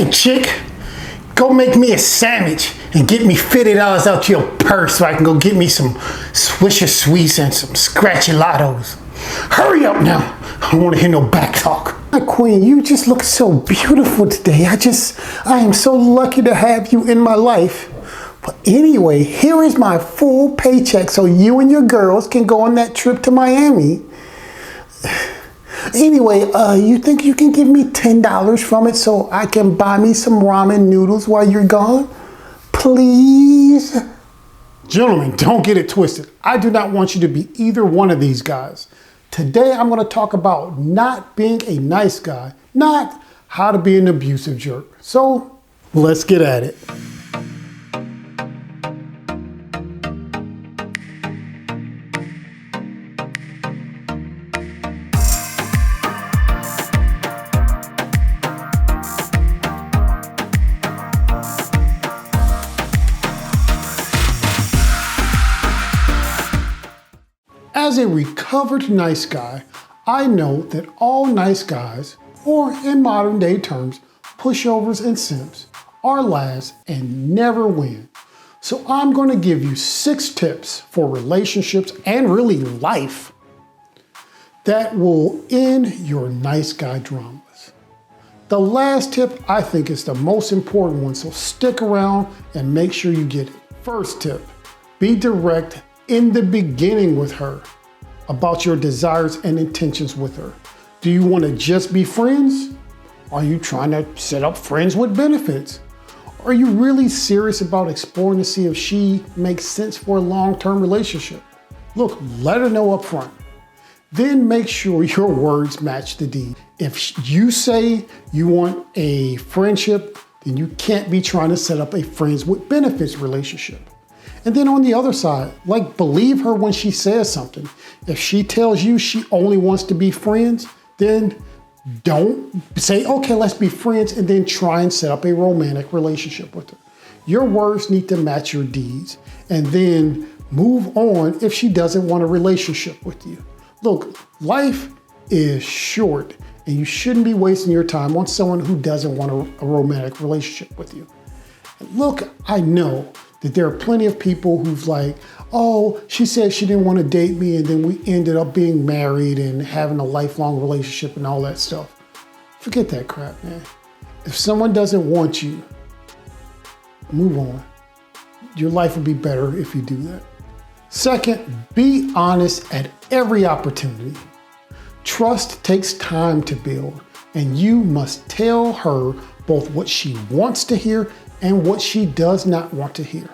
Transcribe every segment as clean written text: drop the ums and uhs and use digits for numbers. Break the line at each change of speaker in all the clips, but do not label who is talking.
Hey chick, go make me a sandwich and get me $50 out your purse so I can go get me some Swisher Sweets and some Scratchy Lottos. Hurry up now, I don't want to hear no back talk. My queen, you just look so beautiful today. I am so lucky to have you in my life. But anyway, here is my full paycheck so you and your girls can go on that trip to Miami. Anyway, you think you can give me $10 from it so I can buy me some ramen noodles while you're gone? Please? Gentlemen, don't get it twisted. I do not want you to be either one of these guys. Today, I'm going to talk about not being a nice guy, not how to be an abusive jerk. So, let's get at it. As a recovered nice guy, I know that all nice guys, or in modern day terms, pushovers and simps, are last and never win. So I'm going to give you 6 tips for relationships and really life that will end your nice guy dramas. The last tip I think is the most important one, so stick around and make sure you get it. First tip, be direct in the beginning with her about your desires and intentions with her. Do you want to just be friends? Are you trying to set up friends with benefits? Are you really serious about exploring to see if she makes sense for a long-term relationship? Look, let her know up front. Then make sure your words match the deed. If you say you want a friendship, then you can't be trying to set up a friends with benefits relationship. And then on the other side, believe her when she says something. If she tells you she only wants to be friends, then don't say, okay, let's be friends, and then try and set up a romantic relationship with her. Your words need to match your deeds, and then move on if she doesn't want a relationship with you. Look, life is short, and you shouldn't be wasting your time on someone who doesn't want a romantic relationship with you. And look, I know that there are plenty of people who've oh, she said she didn't want to date me and then we ended up being married and having a lifelong relationship and all that stuff. Forget that crap, man. If someone doesn't want you, move on. Your life would be better if you do that. Second, be honest at every opportunity. Trust takes time to build, and you must tell her both what she wants to hear and what she does not want to hear.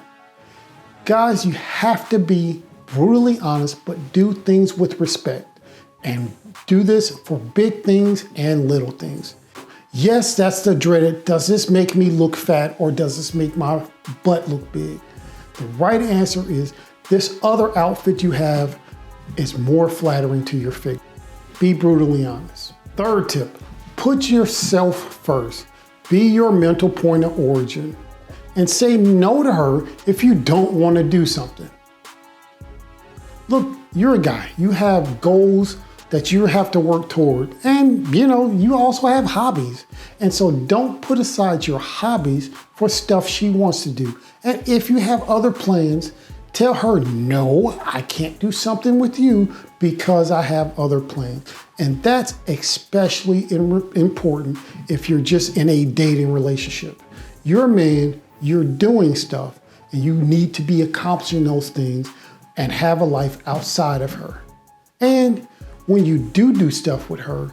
Guys, you have to be brutally honest, but do things with respect. And do this for big things and little things. Yes, that's the dreaded, does this make me look fat or does this make my butt look big? The right answer is, this other outfit you have is more flattering to your figure. Be brutally honest. Third tip, put yourself first. Be your mental point of origin and say no to her if you don't want to do something. Look, you're a guy. You have goals that you have to work toward. And you also have hobbies. And so don't put aside your hobbies for stuff she wants to do. And if you have other plans, tell her, no, I can't do something with you because I have other plans. And that's especially important if you're just in a dating relationship. You're a man, you're doing stuff, and you need to be accomplishing those things and have a life outside of her. And when you do stuff with her,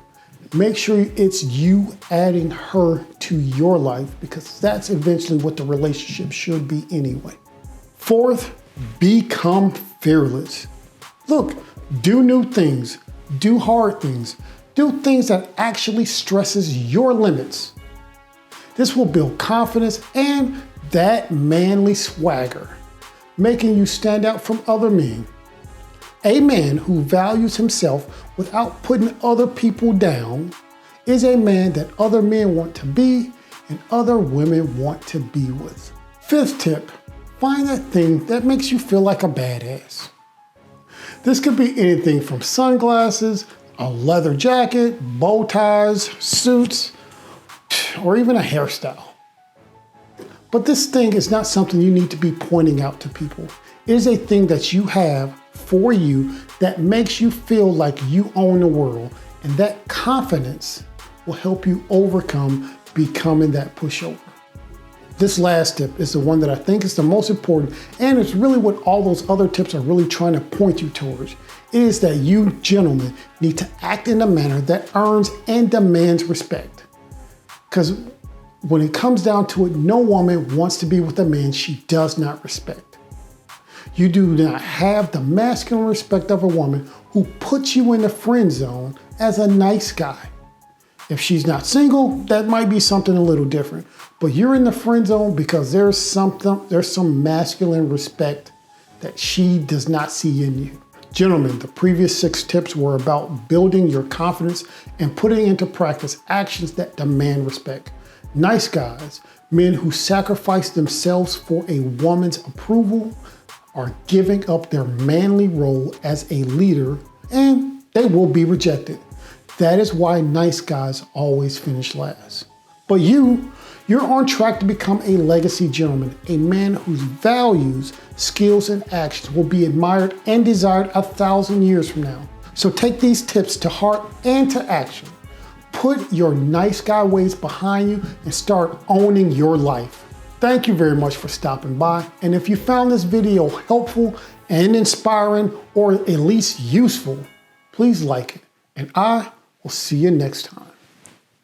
make sure it's you adding her to your life, because that's eventually what the relationship should be anyway. Fourth, become fearless. Look, do new things, do hard things, do things that actually stresses your limits. This will build confidence and that manly swagger, making you stand out from other men. A man who values himself without putting other people down is a man that other men want to be and other women want to be with. Fifth tip, find that thing that makes you feel like a badass. This could be anything from sunglasses, a leather jacket, bow ties, suits, or even a hairstyle. But this thing is not something you need to be pointing out to people. It is a thing that you have for you that makes you feel like you own the world, and that confidence will help you overcome becoming that pushover. This last tip is the one that I think is the most important, and it's really what all those other tips are really trying to point you towards. It is that you gentlemen need to act in a manner that earns and demands respect. Because when it comes down to it, no woman wants to be with a man she does not respect. You do not have the masculine respect of a woman who puts you in the friend zone as a nice guy. If she's not single, that might be something a little different. But you're in the friend zone because there's some masculine respect that she does not see in you. Gentlemen, the previous 6 tips were about building your confidence and putting into practice actions that demand respect. Nice guys, men who sacrifice themselves for a woman's approval, are giving up their manly role as a leader, and they will be rejected. That is why nice guys always finish last. But you're on track to become a legacy gentleman, a man whose values, skills, and actions will be admired and desired 1,000 years from now. So take these tips to heart and to action. Put your nice guy ways behind you and start owning your life. Thank you very much for stopping by. And if you found this video helpful and inspiring, or at least useful, please like it. And I will see you next time.